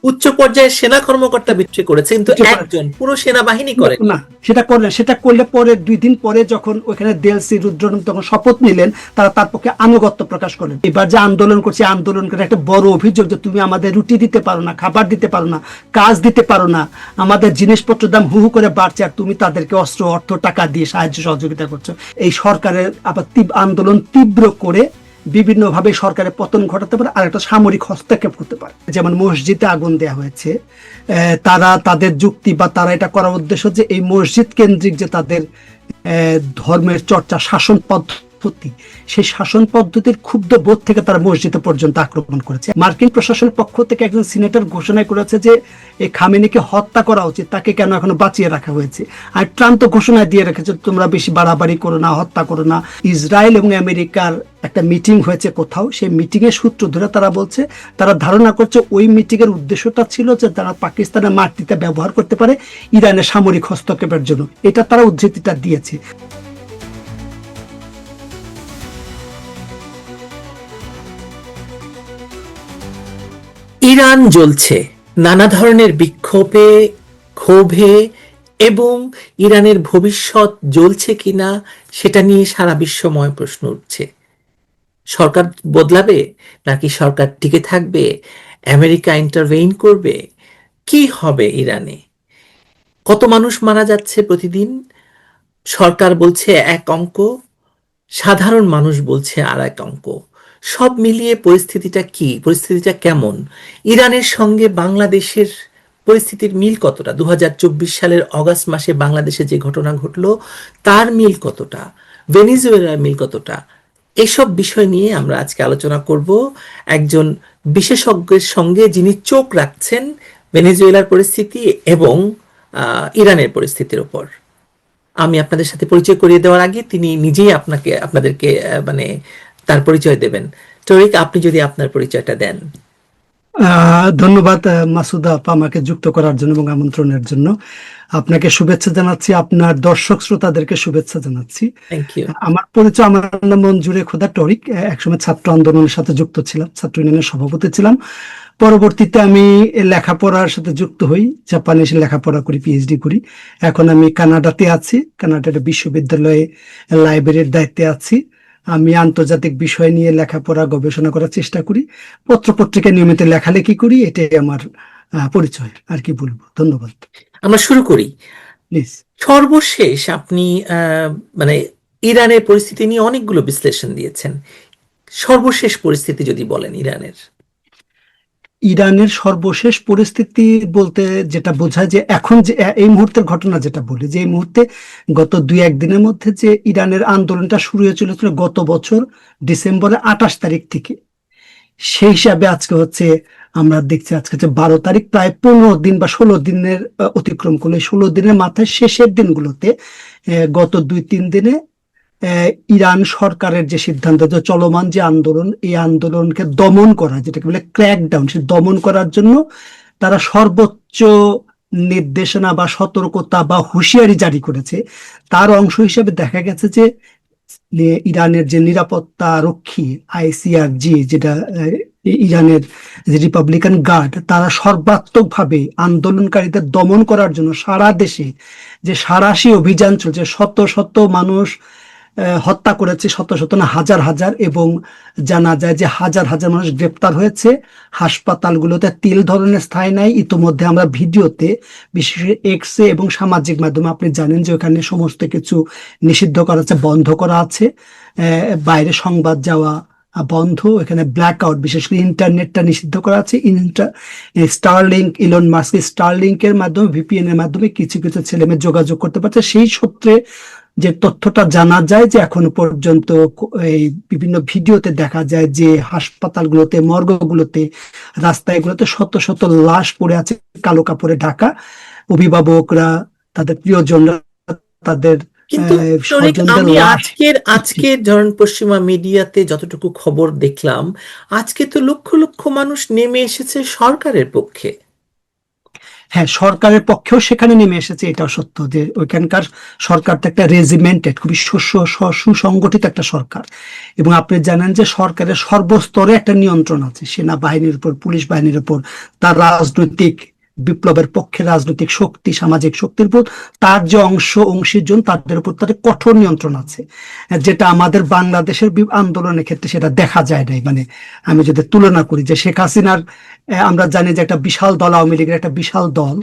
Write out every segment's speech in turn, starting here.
উচ্চ পর্যায়ের সেনা কর্মকর্তা বিক্রি করেছে, কিন্তু একজন পুরো সেনাবাহিনী করে না, সেটা করলেন, সেটা করলে পরে 2 দিন পরে যখন ওখানে দেলসি রুদ্রন তখন শপথ নিলেন, তারা তার পক্ষে আনুগত্য প্রকাশ করলেন। এবার যে আন্দোলন করছে, আন্দোলন করে একটা বড় অভিযোগ যে তুমি আমাদের রুটি দিতে পারো না, খাবার দিতে পারো না, কাজ দিতে পারো না, আমাদের জিনিসপত্রের দাম হু হু করে বাড়ছে, আর তুমি তাদেরকে অস্ত্র, অর্থ, টাকা দিয়ে সাহায্য সহযোগিতা করছো। এই সরকারের আবার আন্দোলন তীব্র করে বিভিন্নভাবে সরকারের পতন ঘটাতে পারে, আর একটা সামরিক হস্তক্ষেপ করতে পারে। যেমন মসজিদে আগুন দেওয়া হয়েছে, তারা তাদের যুক্তি বা তারা এটা করার উদ্দেশ্য যে এই মসজিদ কেন্দ্রিক যে তাদের ধর্মের চর্চা, শাসন পদ্ধতি, সেই শাসন পদ্ধতির ক্ষুব্ধ বোধ থেকে তারা মসজিদে পর্যন্ত আক্রমণ করেছে। মার্কিন প্রশাসনের পক্ষ থেকে একজন সিনেটর ঘোষণা করেছে যে এই খামেনিকে হত্যা করা উচিত, তাকে কেন এখনো বাঁচিয়ে রাখা হয়েছে। আর ট্রাম্প তো ঘোষণা দিয়ে রেখেছে তোমরা বেশি বাড়াবাড়ি করো না, হত্যা করো না। ইসরায়েল এবং আমেরিকার একটা মিটিং হয়েছে কোথাও, সেই মিটিং এর সূত্র ধরে তারা বলছে, তারা ধারণা করছে ওই মিটিং এর উদ্দেশ্যটা ছিল যে তারা পাকিস্তানের মাটিতে ব্যবহার করতে পারে ইরানের সামরিক হস্তক্ষেপের জন্য। এটা তারা উদ্ধৃতিটা দিয়েছে। ইরান জ্বলছে নানা ধরনের বিক্ষোভে, ক্ষোভে, এবং ইরানের ভবিষ্যৎ জ্বলছে কিনা সেটা নিয়ে সারা বিশ্বময় প্রশ্ন উঠছে। সরকার বদলাবে নাকি সরকার টিকে থাকবে? আমেরিকা ইন্টারভেইন করবে? কি হবে ইরানে? কত মানুষ মারা যাচ্ছে প্রতিদিন? সরকার বলছে এক অঙ্ক, সাধারণ মানুষ বলছে আর এক অঙ্ক। সব মিলিয়ে পরিস্থিতিটা কি, পরিস্থিতিটা কেমন? ইরানের সঙ্গে বাংলাদেশের পরিস্থিতির মিল কতটা? 2024 সালের অগাস্ট মাসে বাংলাদেশে যে ঘটনা ঘটলো তার মিল কতটা? ভেনিজুয়েলার মিল কতটা? এসব বিষয় নিয়ে আমরা আজকে আলোচনা করব একজন বিশেষজ্ঞের সঙ্গে, যিনি চোখ রাখছেন ভেনিজুয়েলার পরিস্থিতি এবং ইরানের পরিস্থিতির উপর। আমি আপনাদের সাথে পরিচয় করিয়ে দেওয়ার আগে তিনি নিজেই আপনাদেরকে মানে তার পরিচয় দেবেন। তরিক, আপনি যদি আপনার পরিচয়টা দেন। ধন্যবাদ মাসুদা আপা, আমাকে যুক্ত করার জন্য এবং আমন্ত্রণের জন্য। আপনাকে শুভেচ্ছা জানাচ্ছি, আপনার দর্শক শ্রোতাদেরকে শুভেচ্ছা জানাচ্ছি। Thank you. আমার পরিচয়, আমার নাম মঞ্জুরে খোদা টরিক। একসময় ছাত্র আন্দোলনের সাথে যুক্ত ছিলাম, ছাত্র ইউনিয়নের সভাপতি ছিলাম। পরবর্তীতে আমি লেখাপড়ার সাথে যুক্ত হই, জাপানে এসে লেখাপড়া করি, পিএইচডি করি। এখন আমি কানাডাতে আছি, কানাডার বিশ্ববিদ্যালয়ে লাইব্রেরির দায়িত্বে আছি। আমি আন্তর্জাতিক বিষয় নিয়ে লেখাপড়া, গবেষণা করার চেষ্টা করি, পত্রপত্রিকায় নিয়মিত লেখালেখি করি। এটাই আমার পরিচয়, আর কি বলবো। ধন্যবাদ। আমরা শুরু করি। প্লিজ। সর্বশেষ আপনি মানে ইরানের পরিস্থিতি নিয়ে অনেকগুলো বিশ্লেষণ দিয়েছেন। সর্বশেষ পরিস্থিতি যদি বলেন ইরানের। ইরানের সর্বশেষ পরিস্থিতি বলতে যেটা বোঝায় যে এখন যে এই মুহূর্তের ঘটনা যেটা বলি, যে এই মুহূর্তে গত 2-1 দিনের মধ্যে যে ইরানের আন্দোলনটা শুরু হয়েছিল গত বছর ডিসেম্বরের 28 তারিখ থেকে, সেই হিসাবে আজকে হচ্ছে আমরা দেখছি আজকে হচ্ছে 12 তারিখ, প্রায় 15 দিন বা 16 দিনের অতিক্রম করলো। 16 দিনের মাথায় শেষের দিনগুলোতে গত 2-3 দিনে ইরান সরকারের যে সিদ্ধান্ত, যে চলমান যে আন্দোলন, এই আন্দোলনকে দমন করা, যেটাকে বলে ক্র্যাকডাউন, সে দমন করার জন্য তারা সর্বোচ্চ নির্দেশনা বা সতর্কতা বা হুঁশিয়ারি জারি করেছে। তার অংশ হিসেবে দেখা গেছে যে ইরানের যে নিরাপত্তা রক্ষী আইসিআরজি, যেটা ইরানের যে রিপাবলিকান গার্ড, তারা সর্বাত্মকভাবে আন্দোলনকারীদের দমন করার জন্য সারা দেশে যে সাঁড়াশি অভিযান চলছে, শত শত মানুষ হত্যা করেছে, শত শত না হাজার হাজার, এবং জানা যায় যে হাজার হাজার মানুষ গ্রেপ্তার হয়েছে। হাসপাতালগুলোতে তিল ধরনের স্থায়ী নাই। ইতিমধ্যে আমরা ভিডিওতে, বিশেষ করে এক্সে এবং সামাজিক মাধ্যমে আপনি জানেন যে ওখানে সমস্ত কিছু নিষিদ্ধ করা আছে, বন্ধ করা আছে, বাইরে সংবাদ যাওয়া বন্ধ, এখানে ব্ল্যাক আউট, বিশেষ করে ইন্টারনেটটা নিষিদ্ধ করা আছে। স্টারলিংক, ইলন মাস্ক স্টারলিংকের মাধ্যমে, ভিপিএন এর মাধ্যমে কিছু কিছু ছেলে মেয়ে যোগাযোগ করতে পারছে। সেই সূত্রে যে তথ্যটা জানা যায় যে এখনো পর্যন্ত এই বিভিন্ন ভিডিওতে দেখা যায় যে হাসপাতালগুলোতে, মর্গগুলোতে, রাস্তাগুলোতে শত শত লাশ পড়ে আছে, কালো কাপড়ে ঢাকা। অভিভাবকরা, তাদের প্রিয়জনরা, তাদের কিন্তু আমি আজকের ধরেন পশ্চিমা মিডিয়াতে যতটুকু খবর দেখলাম, আজকে তো লক্ষ লক্ষ মানুষ নেমে এসেছে সরকারের পক্ষে। হ্যাঁ, সরকারের পক্ষেও সেখানে নেমে এসেছে, এটাও সত্য যে ওইখানকার সরকারটা একটা রেজিমেন্টেড, খুবই সুসংগঠিত একটা সরকার। এবং আপনি জানেন যে সরকারের সর্বস্তরে একটা নিয়ন্ত্রণ আছে, সেনাবাহিনীর উপর, পুলিশ বাহিনীর উপর, তার রাজনৈতিক বিপ্লবের পক্ষে রাজনৈতিক শক্তি, সামাজিক শক্তির উপর তার যে অংশীজন, তাদের উপর তাদের কঠোর নিয়ন্ত্রণ আছে, যেটা আমাদের বাংলাদেশের আন্দোলনের ক্ষেত্রে সেটা দেখা যায় নাই। মানে আমি যদি তুলনা করি যে শেখ হাসিনার, আমরা জানি যে একটা বিশাল দল, আওয়ামী লীগের একটা বিশাল দল,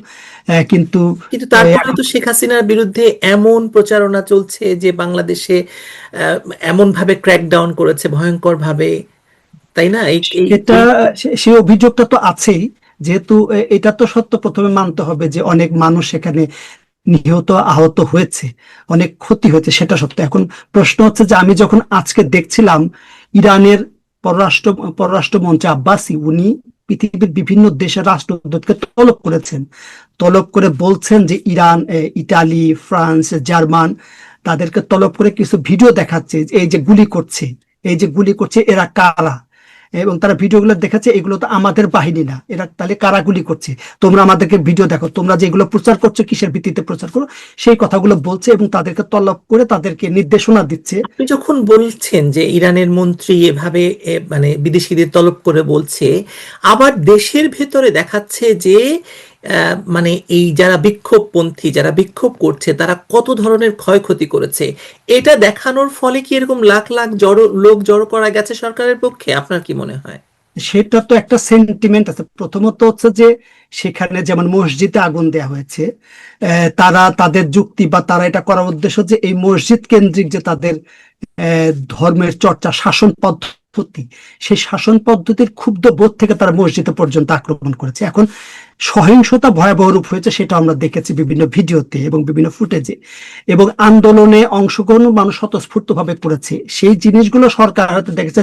কিন্তু কিন্তু তারপরে তো শেখ হাসিনার বিরুদ্ধে এমন প্রচারণা চলছে যে বাংলাদেশে এমন ভাবে ক্র্যাকডাউন করেছে ভয়ঙ্কর ভাবে, তাই না? এই এই সেটা, এই সেই অভিযোগটা তো আছেই। যেহেতু এটা তো সত্য, প্রথমে মানতে হবে যে অনেক মানুষ সেখানে নিহত আহত হয়েছে, অনেক ক্ষতি হয়েছে, সেটা সত্য। এখন প্রশ্ন হচ্ছে যে আমি যখন আজকে দেখছিলাম ইরানের পররাষ্ট্র পররাষ্ট্রমন্ত্রী আব্বাসি, উনি পৃথিবীর বিভিন্ন দেশের রাষ্ট্রদূতকে তলব করেছেন, তলব করে বলছেন যে ইরান, ইটালি, ফ্রান্স, জার্মান, তাদেরকে তলব করে কিছু ভিডিও দেখাচ্ছে যে এই যে গুলি করছে, এই যে গুলি করছে এরা কারা, এবং তারা ভিডিওগুলো দেখাচ্ছে এগুলো তো আমাদের বাহিনী না, এরা তাহলে কারা গুলি করছে, তোমরা আমাদেরকে ভিডিও দেখো, তোমরা যে এগুলো প্রচার করছো কিসের ভিত্তিতে প্রচার করো, সেই কথাগুলো বলছে এবং তাদেরকে তলব করে তাদেরকে নির্দেশনা দিচ্ছে। আপনি যখন বলছেন যে ইরানের মন্ত্রী এভাবে মানে বিদেশিদের তলব করে বলছে, আবার দেশের ভেতরে দেখাচ্ছে যে মানে এই যারা বিক্ষোভপন্থী, যারা বিক্ষোভ করছে তারা কত ধরনের ক্ষয়ক্ষতি করেছে, এটা দেখানোর ফলে কি এরকম লাখ লাখ লোক জড়ো করা গেছে সরকারের পক্ষে? আপনার কি মনে হয়? সেটা তো একটা সেন্টিমেন্ট আছে। প্রথমত হচ্ছে যে সেখানে যেমন মসজিদে আগুন দেওয়া হয়েছে, তারা তাদের যুক্তি বা তারা এটা করার উদ্দেশ্য যে এই মসজিদ কেন্দ্রিক যে তাদের ধর্মের চর্চা, শাসন পদ্ধতি, সেই শাসন পদ্ধতির ক্ষুব্ধ বোধ থেকে তারা মসজিদে পর্যন্ত আক্রমণ করেছে। এখন সহিংসতা ভয়াবহ রূপ হয়েছে, সেটা আমরা দেখেছি বিভিন্ন ভিডিওতে এবং বিভিন্ন ফুটেজে, এবং আন্দোলনে অংশগ্রহণ মানুষ স্বতঃস্ফূর্তভাবে করেছে। সেই জিনিসগুলো সরকার হয়তো দেখেছে,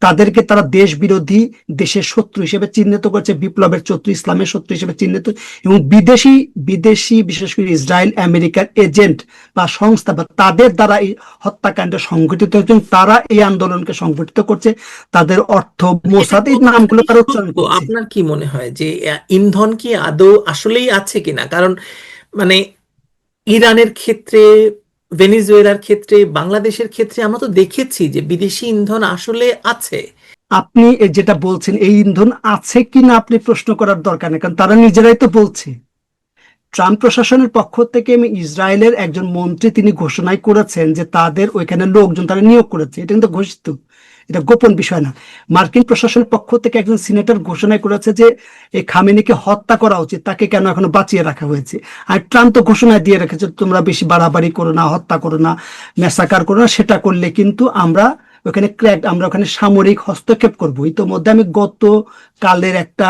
তাদেরকে তারা দেশ বিরোধী, দেশের শত্রু হিসেবে চিহ্নিত করেছে, বিপ্লবের শত্রু, ইসলামের শত্রু হিসেবে চিহ্নিত, এবং বিদেশি বিদেশি বিশেষ করে ইসরায়েল আমেরিকার এজেন্ট বা সংস্থা বা তাদের দ্বারা এই হত্যাকাণ্ড সংঘটিত হয়েছে, তারা এই আন্দোলনকে সংগঠিত করছে, তাদের অর্থ, এটা মোসাদ, এই নামগুলো কতখানি তারা উচ্চারণ সত্য? করছে। আপনার কি মনে হয় যে ইন্ধন কি আদৌ আসলেই আছে কিনা? কারণ মানে ইরানের ক্ষেত্রে, ভেনিজুয়েলার ক্ষেত্রে, বাংলাদেশের ক্ষেত্রে আমরা তো দেখেছি যে বিদেশি ইন্ধন আসলে আছে। আপনি যেটা বলছেন এই ইন্ধন আছে কিনা আপনি প্রশ্ন করার দরকার নেই, কারণ তারা নিজেরাই তো বলছে। ট্রাম্প প্রশাসনের পক্ষ থেকে ইসরায়েলের একজন মন্ত্রী তিনি ঘোষণাই করেছেন যে তাদের ওইখানে লোকজন তারা নিয়োগ করেছে, এটা কিন্তু ঘোষিত, এটা গোপন বিষয় না। মার্কিন প্রশাসনের পক্ষ থেকে একজন সিনেটর ঘোষণা করেছে যে এই খামেনিকে হত্যা করা উচিত, তাকে কেন এখনো বাঁচিয়ে রাখা হয়েছে। আর ট্রাম্প তো ঘোষণা দিয়ে রেখেছে তোমরা বেশি বাড়াবাড়ি করো না, হত্যা করো না, মেসাকার করো না, সেটা করলে কিন্তু আমরা আমরা ওখানে সামরিক হস্তক্ষেপ করবো। ইতোমধ্যে আমি গত কালের একটা,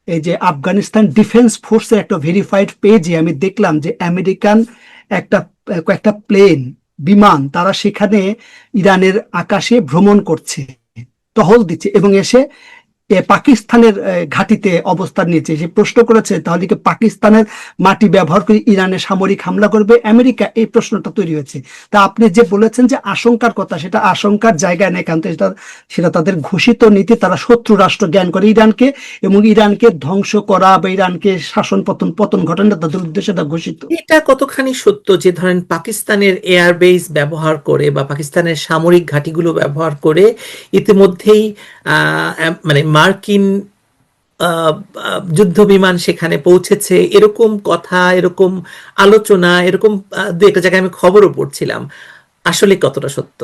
এই যে আফগানিস্তান ডিফেন্স ফোর্সের একটা ভেরিফাইড পেজে আমি দেখলাম যে আমেরিকান একটা কয়েকটা প্লেন, বিমান, তারা সেখানে ইরানের আকাশে ভ্রমণ করছে, টহল দিচ্ছে, এবং এসে পাকিস্তানের ঘাঁটিতে অবস্থান নিয়েছে। সে প্রশ্ন করেছে তাহলে কি পাকিস্তানের মাটি ব্যবহার করে ইরানে সামরিক হামলা করবে আমেরিকা, এই প্রশ্নটা তৈরি হয়েছে। তা আপনি যে বলেছেন যে আশঙ্কার কথা, সেটা আশঙ্কার জায়গায় নেই, কারণ সেটা তাদের ঘোষিত নীতি। তারা শত্রু রাষ্ট্র জ্ঞান করে ইরানকে, এবং ইরানকে ধ্বংস করা বা ইরানকে শাসন পতন পতন ঘটানো তাদের উদ্দেশ্যে ঘোষিত। এটা কতখানি সত্য যে ধরেন পাকিস্তানের এয়ারবেস ব্যবহার করে বা পাকিস্তানের সামরিক ঘাঁটিগুলো ব্যবহার করে ইতিমধ্যেই মানে মার্কিন যুদ্ধ বিমান সেখানে পৌঁছেছে, এরকম কথা, এরকম আলোচনা, এরকম দু একটা জায়গায় আমি খবরও পড়ছিলাম। আসলে কতটা সত্য?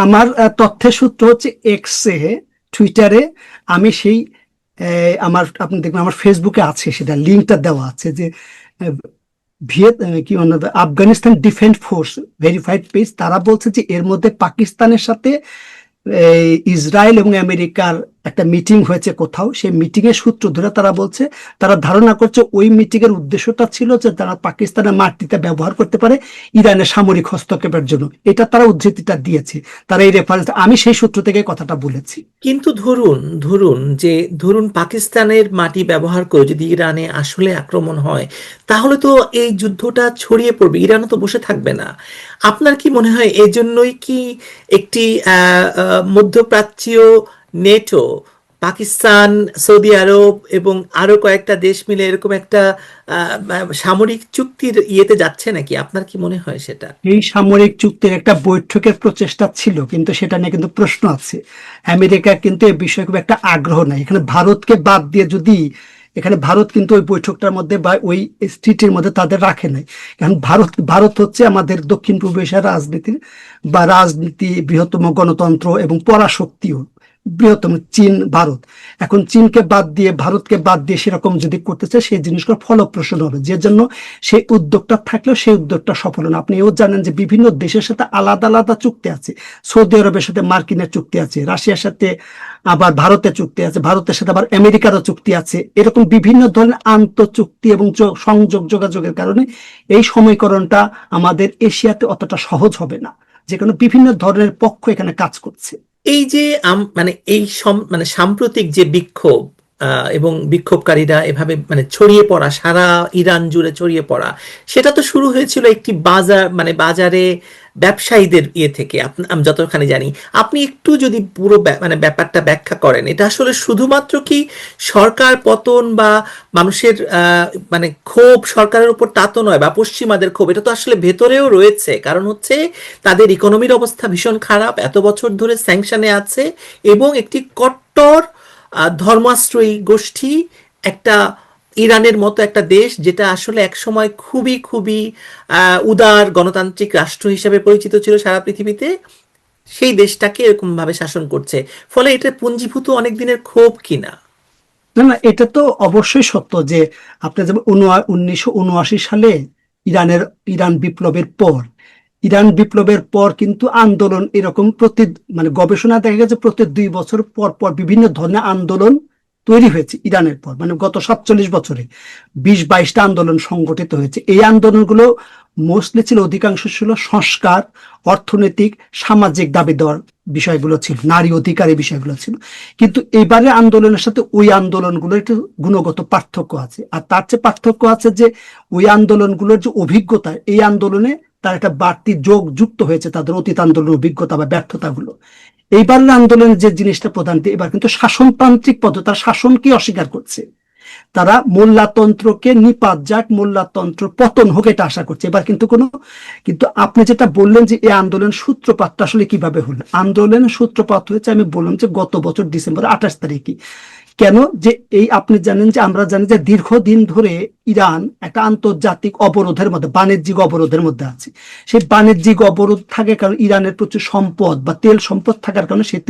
আমার তথ্যের সূত্র হচ্ছে এক্সে, টুইটারে, আমি সেই আমার, আপনি দেখবেন আমার ফেসবুকে আছে, সেটা লিঙ্কটা দেওয়া আছে যে আহ, কি Afghanistan defence force verified page, তারা বলছে যে এর মধ্যে পাকিস্তানের সাথে ইসরায়েল এবং আমেরিকার একটা মিটিং হয়েছে কোথাও, সেই মিটিং এর সূত্র ধরে তারা বলছে, তারা ধারণা করছে ওই মিটিং এর উদ্দেশ্যটা ছিল যে তারা পাকিস্তানের মাটিতে ব্যবহার করতে পারে ইরানের সামরিক হস্তক্ষেপের জন্য। এটা তারা উদ্ধৃতিটা দিয়েছে, তারা এই রেফারেন্স, আমি সেই সূত্র থেকে কথাটা বলেছি। কিন্তু ধরুন ধরুন যে ধরুন পাকিস্তানের মাটি ব্যবহার করে যদি ইরানে আসলে আক্রমণ হয়, তাহলে তো এই যুদ্ধটা ছড়িয়ে পড়বে, ইরানও তো বসে থাকবে না। আপনার কি মনে হয় এজন্যই কি একটি মধ্যপ্রাচ্যীয় নেটো পাকিস্তান, সৌদি আরব এবং আরো কয়েকটা দেশ মিলে এরকম একটা সামরিক চুক্তির ইয়েতে যাচ্ছে নাকি? আপনার কি মনে হয় সেটা? এই সামরিক চুক্তির একটা বৈঠকের প্রচেষ্টা ছিল, কিন্তু সেটা নিয়ে কিন্তু প্রশ্ন আছে। আমেরিকা কিন্তু এই বিষয়ে খুব একটা আগ্রহ নাই। এখানে ভারতকে বাদ দিয়ে যদি, এখানে ভারত কিন্তু ওই বৈঠকটার মধ্যে বা ওই স্ট্রিটের মধ্যে তাদের রাখে নাই। কারণ ভারত ভারত হচ্ছে আমাদের দক্ষিণ পূর্ব এশিয়ার রাজনীতির বা রাজনীতি বৃহত্তম গণতন্ত্র এবং পরাশক্তিও বৃহত্তম চীন ভারত। এখন চীনকে বাদ দিয়ে ভারতকে বাদ দিয়ে সেরকম যদি করতে চায়, সেই জিনিসগুলো ফলপ্রসূ হবে, যে জন্য সেই উদ্যোগটা থাকলেও সেই উদ্যোগটা সফল হলো না। আপনি এও জানেন যে বিভিন্ন দেশের সাথে আলাদা আলাদা চুক্তি আছে। সৌদি আরবের সাথে মার্কিনের চুক্তি আছে, রাশিয়ার সাথে আবার ভারতের চুক্তি আছে, ভারতের সাথে আবার আমেরিকারও চুক্তি আছে। এরকম বিভিন্ন ধরনের আন্তঃচুক্তি এবং সংযোগ যোগাযোগের কারণে এই সমীকরণটা আমাদের এশিয়াতে অতটা সহজ হবে না, যে কোনো বিভিন্ন ধরনের পক্ষ এখানে কাজ করছে। এই যে মানে এই মানে সাম্প্রতিক যে বিক্ষোভ এবং বিক্ষোভকারীরা এভাবে মানে ছড়িয়ে পড়া, সারা ইরান জুড়ে ছড়িয়ে পড়া, সেটা তো শুরু হয়েছিল একটি বাজার, মানে বাজারে ব্যবসায়ীদের ইয়ে থেকে, আমি যতখানি জানি। আপনি একটু যদি পুরো মানে ব্যাপারটা ব্যাখ্যা করেন, এটা আসলে শুধুমাত্র কি সরকার পতন বা মানুষের মানে ক্ষোভ সরকারের উপর, তা তো নয়, বা পশ্চিমাদের ক্ষোভ, এটা তো আসলে ভেতরেও রয়েছে। কারণ হচ্ছে তাদের ইকোনমির অবস্থা ভীষণ খারাপ, এত বছর ধরে স্যাংশনে আছে, এবং একটি কট্টর ধর্মাশ্রয়ী গোষ্ঠী, একটা ইরানের মতো একটা দেশ, যেটা আসলে একসময় খুবই খুবই উদার গণতান্ত্রিক রাষ্ট্র হিসেবে পরিচিত ছিল সারা পৃথিবীতে, সেই দেশটাকে এরকম ভাবে শাসন করছে। ফলে এটা পুঞ্জীভূত অনেক দিনের ক্ষোভ কিনা? না না, এটা তো অবশ্যই সত্য যে আপনি যেমন 1979 সালে ইরানের ইরান বিপ্লবের পর, ইরান বিপ্লবের পর কিন্তু আন্দোলন এরকম মানে গবেষণা দেখা গেছে প্রতি 2 বছর পর পর বিভিন্ন ধরনের আন্দোলন তৈরি হয়েছে ইরানের পর। মানে গত 47 বছরে 20-22টা আন্দোলন সংগঠিত হয়েছে। এই আন্দোলনগুলো মোস্টলি ছিল, অধিকাংশ ছিল সংস্কার, অর্থনৈতিক, সামাজিক দাবি দেওয়ার বিষয়গুলো ছিল, নারী অধিকার এই বিষয়গুলো ছিল। কিন্তু এবারে আন্দোলনের সাথে ওই আন্দোলনগুলোর একটু গুণগত পার্থক্য আছে। আর তার চেয়ে পার্থক্য আছে যে ওই আন্দোলনগুলোর যে অভিজ্ঞতা, এই আন্দোলনে তার একটা বাড়তি যোগ যুক্ত হয়েছে তাদের অতীত আন্দোলনের অভিজ্ঞতা বা ব্যর্থতাগুলো। এইবারের আন্দোলনের যে জিনিসটা প্রধান, এবার কিন্তু শাসনতান্ত্রিক পদ্ধতি, তার শাসনকে অস্বীকার করছে। তারা মোল্লাতন্ত্রকে নিপাত যাক, মোল্লাতন্ত্র পতন হোক, এটা আশা করছে এবার। কিন্তু আপনি যেটা বললেন যে এই আন্দোলন সূত্রপাতটা আসলে কিভাবে হলো, আন্দোলনের সূত্রপাত হয়েছে আমি বললাম যে গত বছর ডিসেম্বর 28 তারিখে। কেন যে এই আপনি জানেন যে আমরা জানি যে দীর্ঘদিন ধরে ইরান একটা আন্তর্জাতিক অবরোধের মধ্যে, বাণিজ্যিক অবরোধের মধ্যে আছে। সেই বাণিজ্যিক অবরোধ থাকে কারণ ইরানের প্রচুর সম্পদ বা তেল সম্পদ থাকার কারণে সেই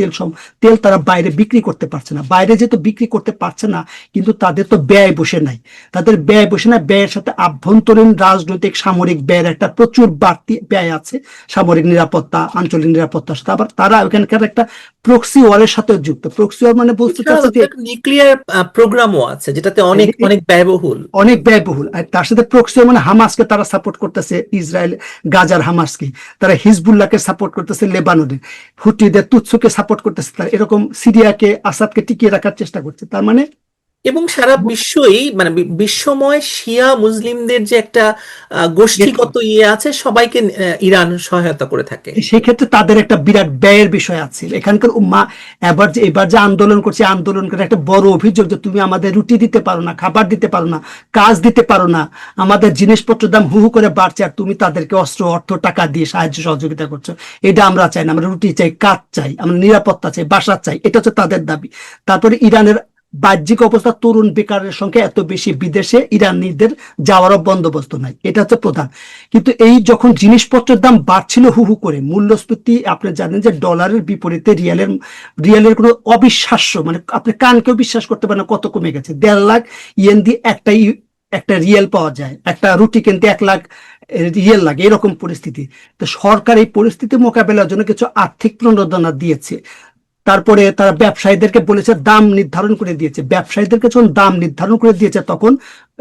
তেল তারা বাইরে বিক্রি করতে পারছে না। বাইরে যেহেতু বিক্রি করতে পারছে না, কিন্তু তাদের তো ব্যয় বসে নাই। তাদের ব্যয় বসে না, ব্যয়ের সাথে আভ্যন্তরীণ রাজনৈতিক সামরিক ব্যয়ের একটা প্রচুর বাড়তি ব্যয় আছে, সামরিক নিরাপত্তা, আঞ্চলিক নিরাপত্তার সাথে। আবার তারা ওখানকার একটা প্রক্সি ওয়ারের সাথে যুক্ত। প্রক্সি ওয়ার মানে বুঝতে চাচ্ছে যে নিউক্লিয়ার প্রোগ্রামও আছে, যেটাতে অনেক অনেক ব্যয়বহুল। অনেক ব্যয়বহুল। আর তার সাথে প্রক্সি মানে হামাসকে তারা সাপোর্ট করতেছে, ইসরায়েল গাজার হামাসকে। তারা হিজবুল্লাহকে সাপোর্ট করতেছে, লেবাননের হুটিদের তুৎসুকে সাপোর্ট করতেছে, তারা এরকম সিরিয়াকে, আসাদকে টিকিয়ে রাখার চেষ্টা করছে। তার মানে এবং সারা বিশ্বই, মানে বিশ্বময় শিয়া মুসলিমদের যে একটা গোষ্ঠীগত ইয়ে আছে, সবাইকে ইরান সহায়তা করে থাকে। সেক্ষেত্রে তাদের একটা বিরাট ব্যয়ের বিষয় আছে এখানকার উম্মা। এবার যে আন্দোলন করছে, আন্দোলন করে একটা বড় অভিযোগ যে তুমি আমাদের রুটি দিতে পারো না, খাবার দিতে পারো না, কাজ দিতে পারো না, আমাদের জিনিসপত্রের দাম হু হু করে বাড়ছে, আর তুমি তাদেরকে অস্ত্র, অর্থ, টাকা দিয়ে সাহায্য সহযোগিতা করছো। এটা আমরা চাই না। আমরা রুটি চাই, কাজ চাই, আমরা নিরাপত্তা চাই, বাসা চাই। এটা হচ্ছে তাদের দাবি। তারপরে ইরানের বাহ্যিক অবস্থা, তরুণ বেকারের সংখ্যা এত বেশি, বিদেশে ইরানিদের যাওয়ারও বন্দোবস্ত নাই, এটা হচ্ছে প্রধান। কিন্তু এই যখন জিনিসপত্রের দাম বাড়ছিল হু হু করে, মূল্যস্ফীতি, আপনি জানেন যে ডলারের বিপরীতে রিয়ালের কোনো অবিশ্বাস্য, মানে আপনি কানকেও বিশ্বাস করতে পারেন না কত কমে গেছে। 1.5 লাখ ইয়েন দিয়ে একটা রিয়েল পাওয়া যায়, একটা রুটি কিনতে 1 লাখ রিয়েল লাগে, এরকম পরিস্থিতি। তো সরকার এই পরিস্থিতি মোকাবেলার জন্য কিছু আর্থিক প্রণোদনা দিয়েছে। তারপরে তারা ব্যবসায়ীদেরকে বলেছে, দাম নির্ধারণ করে দিয়েছে। ব্যবসায়ীদেরকে যখন দাম নির্ধারণ করে দিয়েছে, তখন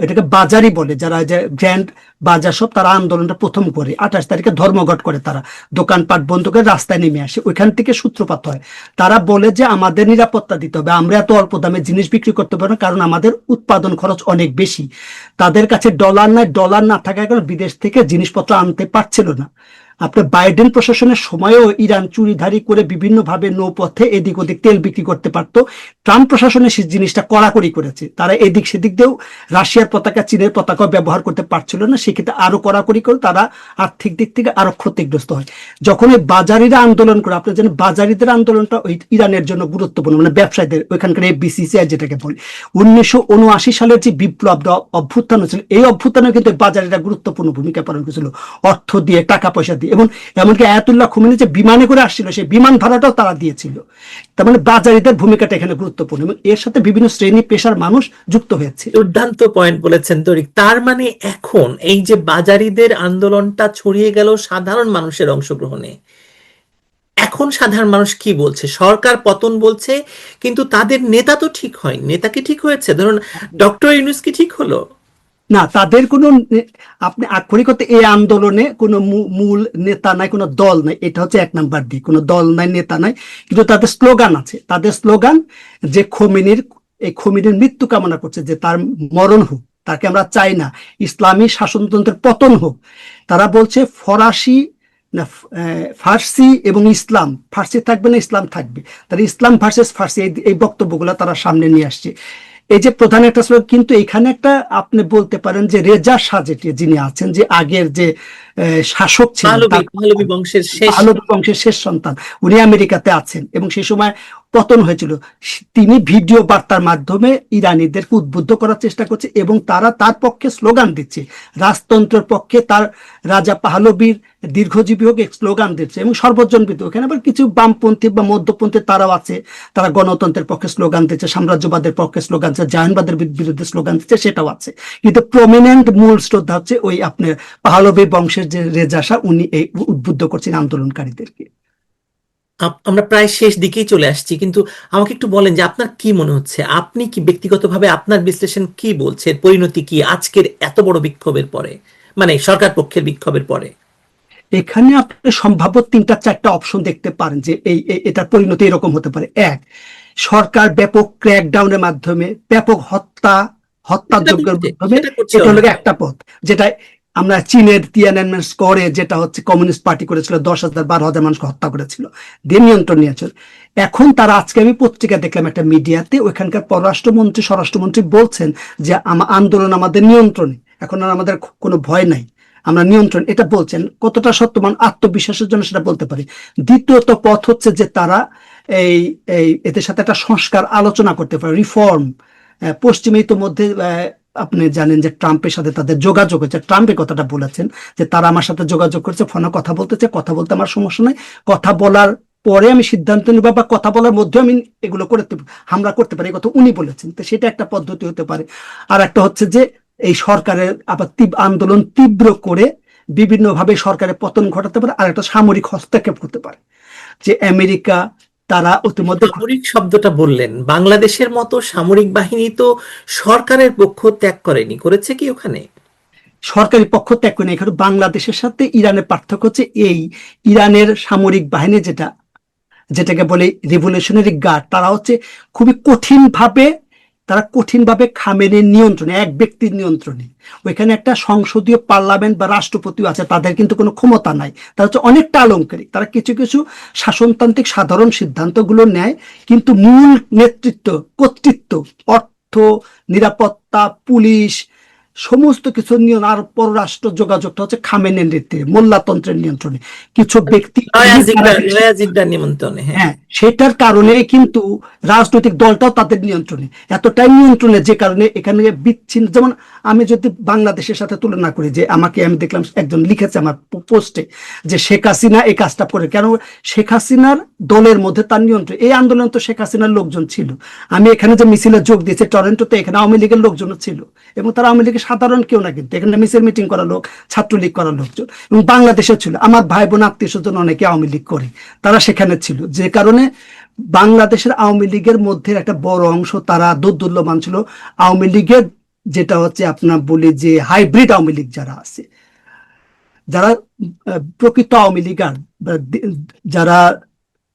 এটাকে বাজারই বলে, যারা যে গ্র্যান্ড বাজার সব, তারা আন্দোলনটা প্রথম করে 28 তারিখে ধর্মঘট করে। তারা দোকানপাট বন্ধ করে রাস্তায় নেমে আসে। ওইখান থেকে সূত্রপাত হয়। তারা বলে যে আমাদের নিরাপত্তা দিতে হবে, আমরা এত অল্প দামে জিনিস বিক্রি করতে পারবো না, কারণ আমাদের উৎপাদন খরচ অনেক বেশি। তাদের কাছে ডলার নাই, ডলার না থাকার কারণে বিদেশ থেকে জিনিসপত্র আনতে পারছিল না। আপনার বাইডেন প্রশাসনের সময়ও ইরান চুরিধারি করে বিভিন্নভাবে নৌপথে এদিক ওদিক তেল বিক্রি করতে পারতো। ট্রাম্প প্রশাসনে সেই জিনিসটা কড়াকড়ি করেছে, তারা এদিক সেদিক দিয়েও রাশিয়ার পতাকা চীনের পতাকা ব্যবহার করতে পারছিল না, সেক্ষেত্রে আরো কড়াকড়ি করে তারা আর্থিক দিক থেকে আরো ক্ষতিগ্রস্ত হয়। যখন ওই বাজারিরা আন্দোলন করে, আপনার জানেন বাজারিদের আন্দোলনটা ওই ইরানের জন্য গুরুত্বপূর্ণ, মানে ব্যবসায়ীদের ওইখানকার এফবিসিসিআই যেটাকে বলে, 1979 সালের যে বিপ্লব অভ্যুত্থান হয়েছিল, এই অভ্যুত্থানে কিন্তু বাজারিরা গুরুত্বপূর্ণ ভূমিকা পালন করেছিল, অর্থ দিয়ে টাকা পয়সা দিয়ে, এবং এমনকি আয়াতুল্লাহ খুমেনি যে বিমানে করে আসছিল সেই বিমান ভাড়াটাও তারা দিয়েছিল। তার মানে বাজারিদের ভূমিকাটা এখানে গুরুত্বপূর্ণ এবং এর সাথে বিভিন্ন শ্রেণী পেশার মানুষ যুক্ত হয়েছে। দুর্দান্ত পয়েন্ট বলেছেন তরিক। তার মানে এখন এই যে বাজারিদের আন্দোলনটা ছড়িয়ে গেল সাধারণ মানুষের অংশগ্রহণে, এখন সাধারণ মানুষ কি বলছে? সরকার পতন বলছে, কিন্তু তাদের নেতা তো ঠিক হয়নি। নেতা কি ঠিক হয়েছে? ধরুন ডক্টর ইউনূস কি ঠিক হলো? না, তাদের কোনো আপনি আক্ষরিক অর্থে এই আন্দোলনে কোনো মূল নেতা নাই, কোনো দল নাই, এটা হচ্ছে এক নাম্বার দিক। কোনো দল নাই, নেতা নাই, কিন্তু তাদের স্লোগান আছে। তাদের স্লোগান যে খোমেনির মৃত্যু কামনা করছে, যে তার মরণ হোক, তাকে আমরা চাই না, ইসলামী শাসনতন্ত্রের পতন হোক। তারা বলছে ফরাসি না ফার্সি এবং ইসলাম, ফার্সি থাকবে না ইসলাম থাকবে, তারা ইসলাম ভার্সেস ফার্সি এই বক্তব্যগুলো তারা সামনে নিয়ে আসছে। এই যে প্রধান একটা স্লোগান, কিন্তু এখানে একটা আপনি বলতে পারেন যে রেজা শাহ যিনি আছেন, যে আগের যে শাসক ছিলেন, পাহলভী বংশের শেষ পাহলভী বংশের শেষ সন্তান, উনি আমেরিকাতে আছেন এবং সেই সময় পতন হয়েছিল। তিনি ভিডিও বার্তার মাধ্যমে ইরানিদেরকে উদ্বুদ্ধ করার চেষ্টা করছে এবং তারা তার পক্ষে স্লোগান দিচ্ছে, রাজতন্ত্রের পক্ষে তার রাজা পাহলভীর দীর্ঘজীবী হোক এক স্লোগান দিচ্ছে এবং সর্বজনবিত। ওখানে আবার কিছু বামপন্থী বা মধ্যপন্থী তারাও আছে, তারা গণতন্ত্রের পক্ষে স্লোগান দিচ্ছে, সাম্রাজ্যবাদের পক্ষে স্লোগান দিচ্ছে, জাহানবাদের বিরুদ্ধে স্লোগান দিচ্ছে, সেটাও আছে। কিন্তু প্রমিনেন্ট মূল শ্রদ্ধা হচ্ছে ওই আপনার পাহলভী বংশের যে রেজা শাহ, উনি এই উদ্বুদ্ধ করছেন আন্দোলনকারীদেরকে। আমরা প্রায় শেষ দিকেই চলে আসছি, কিন্তু আমাকে একটু বলেন যে আপনার কি মনে হচ্ছে, আপনি কি ব্যক্তিগতভাবে আপনার বিশ্লেষণ কি বলছে, পরিণতি কি আজকের এত বড় বিক্ষোভের পরে, মানে সরকার পক্ষের বিক্ষোভের পরে? এখানে আপনি সম্ভাব্য 3-4টা অপশন দেখতে পারেন যে এটার পরিণতি এরকম হতে পারে। এক, সরকার ব্যাপক ক্র্যাকডাউনের মাধ্যমে, ব্যাপক হত্যাযজ্ঞের মাধ্যমে, এটা হলো একটা পথ, যেটা আমরা চীনের তিয়ানআনমেন স্কোয়ারে যেটা হচ্ছে কমিউনিস্ট পার্টি করেছিল, 10,000-12,000 মানুষকে হত্যা করেছিল, দিয়ে নিয়ন্ত্রণ নিয়েছিল। এখন তারা, আজকে আমি পত্রিকা দেখলাম একটা মিডিয়াতে, ওইখানকার পররাষ্ট্রমন্ত্রী স্বরাষ্ট্রমন্ত্রী বলছেন যে আন্দোলন আমাদের নিয়ন্ত্রণে, এখন আর আমাদের কোনো ভয় নাই, আমরা নিয়ন্ত্রণ, এটা বলছেন। কতটা সত্যমান আত্মবিশ্বাসের জন্য সেটা বলতে পারি। দ্বিতীয়ত পথ হচ্ছে যে তারা এই এদের সাথে একটা সংস্কার আলোচনা করতে পারে, রিফর্ম। পশ্চিমে ইতোমধ্যে আপনি জানেন যে ট্রাম্পের সাথে তাদের যোগাযোগ হচ্ছে, ট্রাম্প এই কথাটা বলেছেন যে তারা আমার সাথে যোগাযোগ করছে, ফোনে কথা বলতেছে, কথা বলতে আমার সমস্যা নাই, কথা বলার পরে আমি সিদ্ধান্ত নিব, বা কথা বলার মধ্যে আমি এগুলো করতে হামলা করতে পারি, এই কথা উনি বলেছেন। তো সেটা একটা পদ্ধতি হতে পারে। আর একটা হচ্ছে যে এই সরকারের আবার আন্দোলন তীব্র করে বিভিন্নভাবে সরকারের পতন ঘটাতে পারে। আর একটা সামরিক হস্তক্ষেপ করতে পারে, যে আমেরিকা তারা ইতিমধ্যে সামরিক শব্দটা বললেন, বাংলাদেশের মতো সামরিক বাহিনী তো সরকারের পক্ষ ত্যাগ করেনি, করেছে কি ওখানে? সরকারি পক্ষ ত্যাগ করে না। এখানে বাংলাদেশের সাথে ইরানের পার্থক্য হচ্ছে এই, ইরানের সামরিক বাহিনী যেটাকে বলে রিভলিউশনারি গার্ড, তারা হচ্ছে খুবই কঠিনভাবে খামেনির নিয়ন্ত্রণে, এক ব্যক্তির নিয়ন্ত্রণে। ওইখানে একটা সংসদীয় পার্লামেন্ট বা রাষ্ট্রপতিও আছে, তাদের কিন্তু কোনো ক্ষমতা নাই, তারা হচ্ছে অনেকটা আলংকারিক। তারা কিছু কিছু শাসনতান্ত্রিক সাধারণ সিদ্ধান্তগুলো নেয়, কিন্তু মূল নেতৃত্ব, কর্তৃত্ব, অর্থ, নিরাপত্তা, পুলিশ, সমস্ত কিছু নিয়ম আর পররাষ্ট্র যোগাযোগটা হচ্ছে খামেনির নেতৃত্বে, মোল্লাতন্ত্রের নিয়ন্ত্রণে কিছু ব্যক্তি। নিমন্ত্রণে, হ্যাঁ, সেটার কারণে কিন্তু রাজনৈতিক দলটাও তাদের নিয়ন্ত্রণে, এতটাই নিয়ন্ত্রণে, যে কারণে এখানে বিচ্ছিন্ন। যেমন আমি যদি বাংলাদেশের সাথে তুলনা করি, যে আমি দেখলাম একজন লিখেছে আমার পোস্টে যে শেখ হাসিনা এই কাজটা করে, কেন শেখ হাসিনার দলের মধ্যে তার নিয়ন্ত্রণ। এই আন্দোলন তো শেখ হাসিনার লোকজন ছিল, আমি এখানে যে মিছিলে যোগ দিয়েছি টরন্টোতে, এখানে আওয়ামী লীগের লোকজন ছিল, এবং তারা আওয়ামী লীগের সাধারণ কেউ না, কিন্তু এখানে মিছিল মিটিং করা লোক, ছাত্রলীগ করা লোকজন, এবং বাংলাদেশে ছিল আমার ভাই বোন আত্মীয় স্বজন অনেকে আওয়ামী লীগ করে, তারা সেখানে ছিল, যে কারণে বাংলাদেশের আওয়ামী লীগের মধ্যে একটা বড় অংশ তারা দোদুল্যমান ছিল। আওয়ামী লীগের যেটা হচ্ছে আপনার বলি যে হাইব্রিড আওয়ামী লীগ যারা আছে, যারা প্রকৃত আওয়ামী লীগ, আর যারা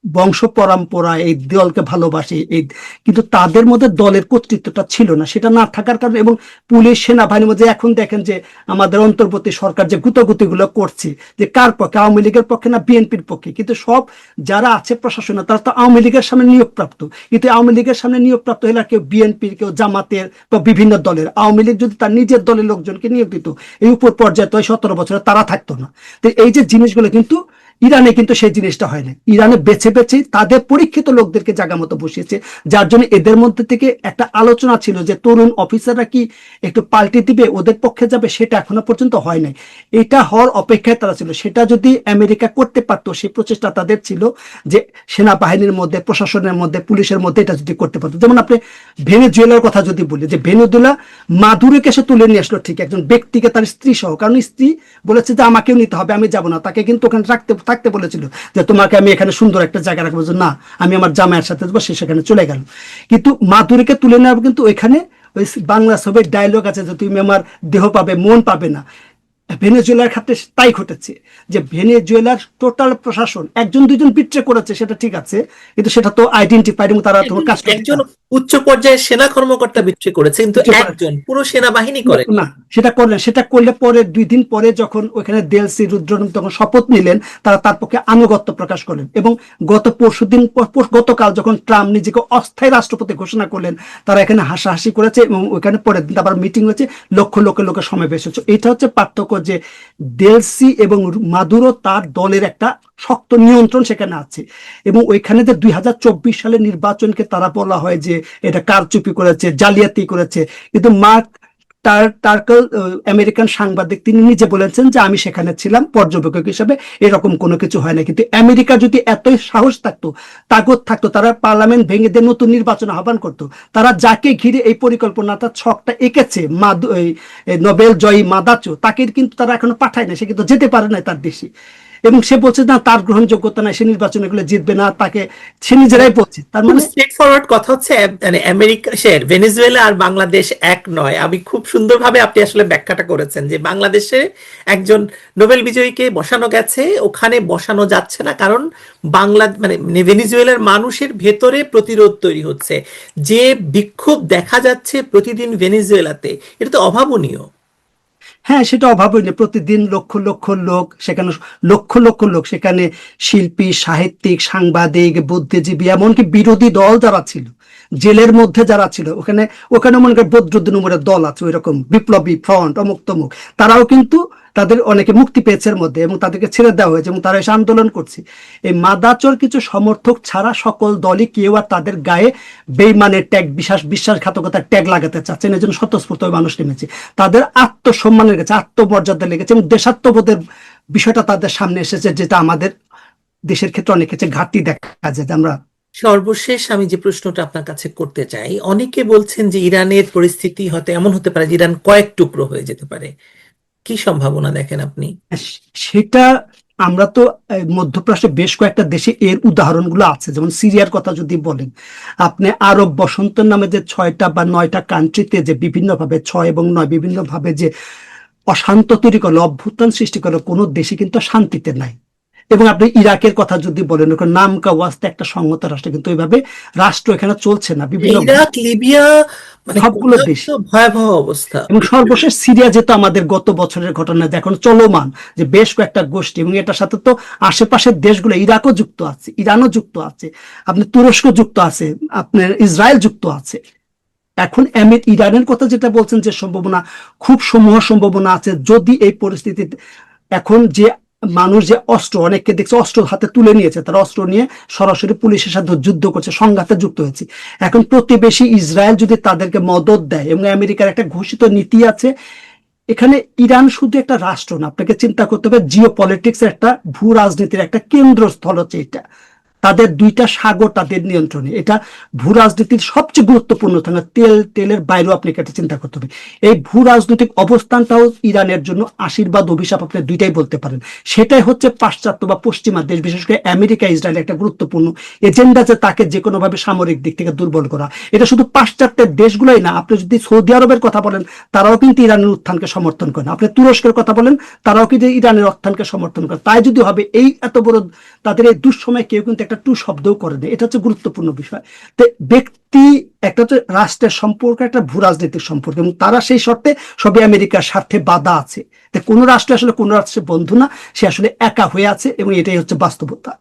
বংশ পরম্পরা এই দলকে ভালোবাসে, এই কিন্তু তাদের মধ্যে দলের কর্তৃত্বটা ছিল না, সেটা না থাকার কারণে, এবং পুলিশ সেনাবাহিনীর মধ্যে এখন দেখেন যে আমাদের অন্তর্বর্তী সরকার যে গুতগুতিগুলো করছে, যে কার পক্ষে, আওয়ামী লীগের পক্ষে না বিএনপির পক্ষে, কিন্তু সব যারা আছে প্রশাসনে তারা তো আওয়ামী লীগের সামনে নিয়োগপ্রাপ্ত, কিন্তু আওয়ামী লীগের সামনে নিয়োগপ্রাপ্ত হলে কেউ বিএনপির, কেউ জামাতের বা বিভিন্ন দলের। আওয়ামী লীগ যদি তার নিজের দলের লোকজনকে নিয়োগ দিত এই উপর পর্যায়ে তো 17 বছরে তারা থাকতো না। তো এই যে জিনিসগুলো কিন্তু ইরানে কিন্তু সেই জিনিসটা হয় না। ইরানে বেছে বেছে তাদের পরীক্ষিত লোকদেরকে জায়গা মতো বসিয়েছে, যার জন্য এদের মধ্যে থেকে একটা আলোচনা ছিল যে তরুণ অফিসাররা কি একটু পাল্টে দিবে, ওদের পক্ষে যাবে, সেটা এখনো পর্যন্ত হয় নাই। এটা হওয়ার অপেক্ষায় তারা ছিল। সেটা যদি আমেরিকা করতে পারতো, সেই প্রচেষ্টা তাদের ছিল যে সেনাবাহিনীর মধ্যে, প্রশাসনের মধ্যে, পুলিশের মধ্যে এটা যদি করতে পারতো। যেমন আপনি ভেনেজুয়েলার কথা যদি বলি, যে ভেনেজুয়েলা মাদুরোকে সে তুলে নিয়ে আসলো, ঠিক একজন ব্যক্তিকে, তার স্ত্রী সহ, কারণ স্ত্রী বলেছে যে আমাকেও নিতে হবে, আমি যাব না, তাকে কিন্তু ওখানে থাকতে বলেছিল যে তোমাকে আমি এখানে সুন্দর একটা জায়গা রাখবো, না আমি আমার জামাইয়ের সাথে যাবো, সে সেখানে চলে গেল। কিন্তু মাদুরীকে তুলে নেওয়া, কিন্তু ওইখানে ওই বাংলা ছবির ডায়লগ আছে যে তুমি আমার দেহ পাবে মন পাবে না। ভেনেজুয়েলার ক্ষেত্রে তাই ঘটেছে, যে ভেনেজুয়েলার টোটাল প্রশাসন একজন দুইজন বিট্রে করেছে সেটা ঠিক আছে, কিন্তু সেটা তো আইডেন্টিফাইড এবং তারা তোমার কাজ করছে। একজন উচ্চ পর্যায়ের সেনা কর্মকর্তা বিক্রি করেছে, কিন্তু একজন পুরো সেনাবাহিনী করে না, সেটা করলেন, সেটা করলে পরে 2 দিন পরে যখন ওখানে দেলসি রুদ্রন তখন শপথ নিলেন, তারা তার পক্ষে আনুগত্য প্রকাশ করলেন। এবং গতকাল যখন ট্রাম্প নিজেকে অস্থায়ী রাষ্ট্রপতি ঘোষণা করলেন, তারা এখানে হাসাহাসি করেছে, এবং ওইখানে পরের দিন আবার মিটিং হয়েছে, লক্ষ লক্ষ লোকের সমাবেশ হচ্ছে। এটা হচ্ছে পার্থক্য, যে দেলসি এবং মাদুরো তার দলের একটা শক্ত নিয়ন্ত্রণ সেখানে আছে। এবং ওইখানে যে 2024 সালের নির্বাচনকে তারা বলা হয় যে এটা কারচুপি করেছে, জালিয়াতি করেছে, কিন্তু মার্ক টার্কেল, আমেরিকান সাংবাদিক, তিনি নিজে বলেছেন যে আমি সেখানে ছিলাম পর্যবেক্ষক হিসেবে, এরকম কোনো কিছু হয় না। কিন্তু আমেরিকা যদি এতই সাহস থাকতো, তাগত থাকতো, তারা পার্লামেন্ট ভেঙে দিয়ে নতুন নির্বাচন আহ্বান করতো। তারা যাকে ঘিরে এই পরিকল্পনাটা ছকটা এঁকেছে, নোবেল জয়ী মাদাচো, তাকে কিন্তু তারা এখনো পাঠায় না, সে কিন্তু যেতে পারে না তার দেশে, এবং সে বলছে না তার গ্রহণযোগ্যতা নাই, সে নির্বাচনে গুলো জিতবে না, তাকে সে নিজেরাই বলছে। তার মানে স্ট্রেট ফরওয়ার্ড কথা হচ্ছে, মানে আমেরিকা, ভেনেজুয়েলা আর বাংলাদেশ এক নয়। আমি খুব সুন্দরভাবে আপনি আসলে ব্যাখ্যাটা করেছেন যে বাংলাদেশে একজন নোবেল বিজয়ীকে বসানো গেছে, ওখানে বসানো যাচ্ছে না, কারণ মানে ভেনেজুয়েলার মানুষের ভেতরে প্রতিরোধ তৈরি হচ্ছে। যে বিক্ষোভ দেখা যাচ্ছে প্রতিদিন ভেনেজুয়েলাতে, এটা তো অভাবনীয়। হ্যাঁ, সেটা অভাবনীয়। প্রতিদিন লক্ষ লক্ষ লোক সেখানে, লক্ষ লক্ষ লোক সেখানে, শিল্পী, সাহিত্যিক, সাংবাদিক, বুদ্ধিজীবী, এমনকি বিরোধী দল যারা ছিল, জেলের মধ্যে যারা ছিল, ওখানে ওখানে মনে করেন বদরুদ্দিন উমরের দল আছে, ওই রকম বিপ্লবী ফ্রন্ট, অমুক তমুক, তারাও কিন্তু তাদের অনেকে মুক্তি পেয়েছে এর মধ্যে, এবং তাদেরকে ছেড়ে দেওয়া হয়েছে, এবং তারা এসে আন্দোলন করছে। এই মাদাচর কিছু সমর্থক ছাড়া সকল দলই কেউ আর তাদের গায়ে বেইমানের ট্যাগ, বিশ্বাসঘাতকতার ট্যাগ লাগাতে চাচ্ছেন। এই জন্য স্বতঃস্ফূর্ত মানুষ নেমেছে, তাদের আত্মসম্মানের কাছে, আত্মমর্যাদা লেগেছে, এবং দেশাত্মবোধের বিষয়টা তাদের সামনে এসেছে, যেটা আমাদের দেশের ক্ষেত্রে অনেক ক্ষেত্রে ঘাটতি দেখা যায়। আমরা সর্বশেষ আমি যে প্রশ্নটা আপনার কাছে করতে চাই, অনেকে বলছেন যে ইরানের পরিস্থিতি হয়তো এমন হতে পারে যে ইরান কয়েক টুকরো হয়ে যেতে পারে। কি সম্ভাবনা দেখেন আপনি? সেটা, আমরা তো মধ্যপ্রাচ্যে বেশ কয়েকটা দেশে এর উদাহরণগুলো আছে, যেমন সিরিয়ার কথা যদি বলেন, আপনি আরব বসন্ত নামে যে 6টা বা 9টা কান্ট্রিতে যে বিভিন্নভাবে 6 এবং 9 বিভিন্নভাবে যে অশান্ত তৈরি করলো, অভ্যুত্থান সৃষ্টি করলো, কোনো দেশে কিন্তু শান্তিতে নাই। এবং আপনি ইরাকের কথা যদি বলেন, নাম কা ওয়াস্তে একটা সংহত রাষ্ট্র, কিন্তু ওইভাবে রাষ্ট্র এখানে চলছে না। বিভিন্ন ইরাক, লিবিয়া, মানে সবগুলো দেশ, ভয়াবহ অবস্থা। এবং সর্বশেষ সিরিয়া, যেহেতু আমাদের গত বছরের ঘটনা এখন চলমান, যে বেশ কয়েকটা গোষ্ঠী, এবং এটার সাথে তো আশেপাশের দেশগুলো, ইরাকও যুক্ত আছে, ইরানও যুক্ত আছে, আপনি তুরস্ক যুক্ত আছে, আপনার ইসরায়েল যুক্ত আছে। এখন ইরানের কথা যেটা বলছেন, যে সম্ভাবনা, খুব সমূহ সম্ভাবনা আছে, যদি এই পরিস্থিতিতে এখন যে মানুষ যে অস্ত্র, অনেককে দেখছে অস্ত্র হাতে তুলে নিয়েছে, তারা অস্ত্র নিয়ে সরাসরি পুলিশের সাথে যুদ্ধ করছে, সংঘাতে যুক্ত হয়েছে। এখন প্রতিবেশী ইসরায়েল যদি তাদেরকে মদদ দেয়, এবং আমেরিকার একটা ঘোষিত নীতি আছে, এখানে ইরান শুধু একটা রাষ্ট্র না, আপনাকে চিন্তা করতে হবে জিও পলিটিক্স একটা, ভূ রাজনীতির একটা কেন্দ্রস্থল হচ্ছে এটা। তাদের 2টা সাগর তাদের নিয়ন্ত্রণে, এটা ভূ রাজনীতির সবচেয়ে গুরুত্বপূর্ণ স্থান। তেলের বাইরেও আপনি এটা চিন্তা করতে হবে। এই ভূ রাজনৈতিক অবস্থানটাও ইরানের জন্য আশীর্বাদ, অভিশাপ, আপনি দুইটাই বলতে পারেন। সেটাই হচ্ছে পাশ্চাত্য বা পশ্চিমা দেশ, বিশেষ করে আমেরিকা, ইসরায়েল একটা গুরুত্বপূর্ণ এজেন্ডা, যে তাকে যে কোনো ভাবে সামরিক দিক থেকে দুর্বল করা। এটা শুধু পাশ্চাত্যের দেশগুলোই না, আপনি যদি সৌদি আরবের কথা বলেন, তারাও কিন্তু ইরানের উত্থানকে সমর্থন করেন। আপনি তুরস্কের কথা বলেন, তারাও কিন্তু ইরানের উত্থানকে সমর্থন করে। তাই যদি হবে এই এত বড় তাদের এই দুঃসময়, কেউ কিন্তু একটা টু শব্দও করে দেয়। এটা হচ্ছে গুরুত্বপূর্ণ বিষয়। তো ব্যক্তি, একটা হচ্ছে রাষ্ট্রের সম্পর্ক, একটা ভূ রাজনৈতিক সম্পর্ক, এবং তারা সেই শর্তে সবই আমেরিকার স্বার্থে বাধা আছে। তো কোনো রাষ্ট্র আসলে কোনো রাষ্ট্রের বন্ধু না, সে আসলে একা হয়ে আছে, এবং এটাই হচ্ছে বাস্তবতা।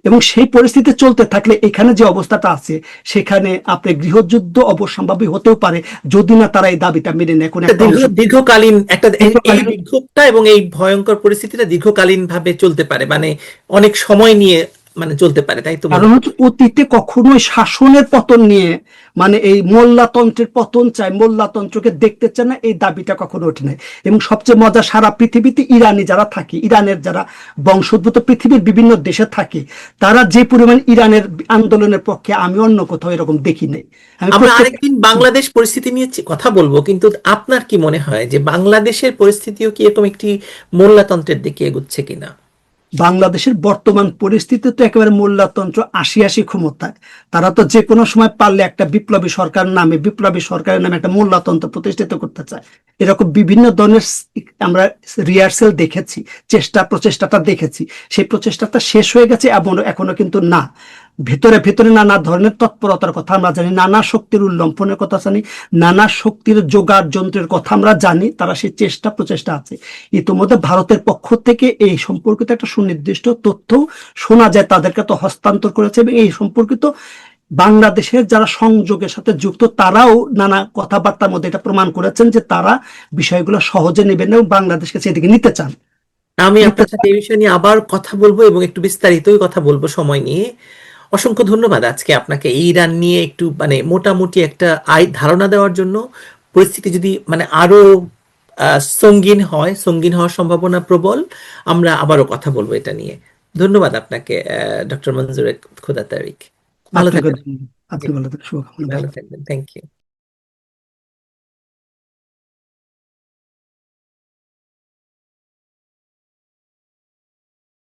এবং সেই পরিস্থিতি চলতে থাকলে এখানে যে অবস্থাটা আছে, সেখানে আপনি গৃহযুদ্ধ অবশ্যম্ভাবী হতেও পারে, যদি না তারা এই দাবিটা মেনে নেয় কোন একটা অংশ। দীর্ঘকালীন একটা এই দীর্ঘকালীন, বিক্ষোভটা এবং এই ভয়ঙ্কর পরিস্থিতিটা দীর্ঘকালীন ভাবে চলতে পারে, মানে অনেক সময় নিয়ে মানে চলতে পারে, তাই তো মনে কারণ হচ্ছে অতীতে কখনোই শাসনের পতন নিয়ে, মানে এই মোল্লাতন্ত্রের পতন চাই, মোল্লাতন্ত্রকে দেখতে চায় না, এই দাবিটা কখনো ওঠে নাই। এবং সবচেয়ে মজা, সারা পৃথিবীতে ইরানি যারা থাকে, ইরানের যারা বংশোদ্ভূত পৃথিবীর বিভিন্ন দেশে থাকে, তারা যে পরিমাণ ইরানের আন্দোলনের পক্ষে আমি অন্য কোথাও এরকম দেখি নাই। আমি আমরা প্রত্যেক, আরেকদিন বাংলাদেশ পরিস্থিতি নিয়ে কথা বলবো, কিন্তু আপনার কি মনে হয় যে বাংলাদেশের পরিস্থিতিও কি এরকম একটি মোল্লাতন্ত্রের দিকে এগুচ্ছে কিনা? বাংলাদেশের বর্তমান পরিস্থিতি তো একেবারে মোল্লাতন্ত্র, আশি আশি ক্ষমতায়। তারা তো যে কোনো সময় পারলে একটা বিপ্লবী সরকার নামে, বিপ্লবী সরকারের নামে একটা মোল্লাতন্ত্র প্রতিষ্ঠিত করতে চায়। এরকম বিভিন্ন ধরনের আমরা রিহার্সেল দেখেছি, প্রচেষ্টাটা দেখেছি। সেই প্রচেষ্টাটা শেষ হয়ে গেছে, এমন এখনো কিন্তু না। ভেতরে ভেতরে নানা ধরনের তৎপরতার কথা আমরা জানি, নানা শক্তির উল্লম্ফনের কথা জানি, নানা শক্তির জোগাড় যন্ত্রের কথা আমরা জানি। তারা সেই প্রচেষ্টা আছে। ইতিমধ্যে ভারতের পক্ষ থেকে এই সম্পর্কিত একটা সুনির্দিষ্ট তথ্য শোনা যায়, তাদেরকে তো হস্তান্তর করেছে, এবং এই সম্পর্কিত বাংলাদেশের যারা সংযোগের সাথে যুক্ত, তারাও নানা কথাবার্তার মধ্যে এটা প্রমাণ করেছেন যে তারা বিষয়গুলো সহজে নেবেন এবং বাংলাদেশকে সেদিকে নিতে চান। আমি আপনার সাথে এই বিষয় নিয়ে আবার কথা বলবো এবং একটু বিস্তারিতই কথা বলবো সময় নিয়ে। অসংখ্য ধন্যবাদ আজকে আপনাকে এই ইরান নিয়ে একটু মানে মোটামুটি একটা ধারণা দেওয়ার জন্য। পরিস্থিতি যদি মানে আরো সঙ্গীন হওয়ার সম্ভাবনা প্রবল, আমরা আবারও কথা বলবো এটা নিয়ে। ধন্যবাদ আপনাকে, ডক্টর মঞ্জুর খোদা তারিক। ভালো আপনাকে থাকবেন। ধন্যবাদ। জি, আপনি ভালো থাকুন, শুভকামনা। ভালো থাকবেন, থ্যাংক ইউ।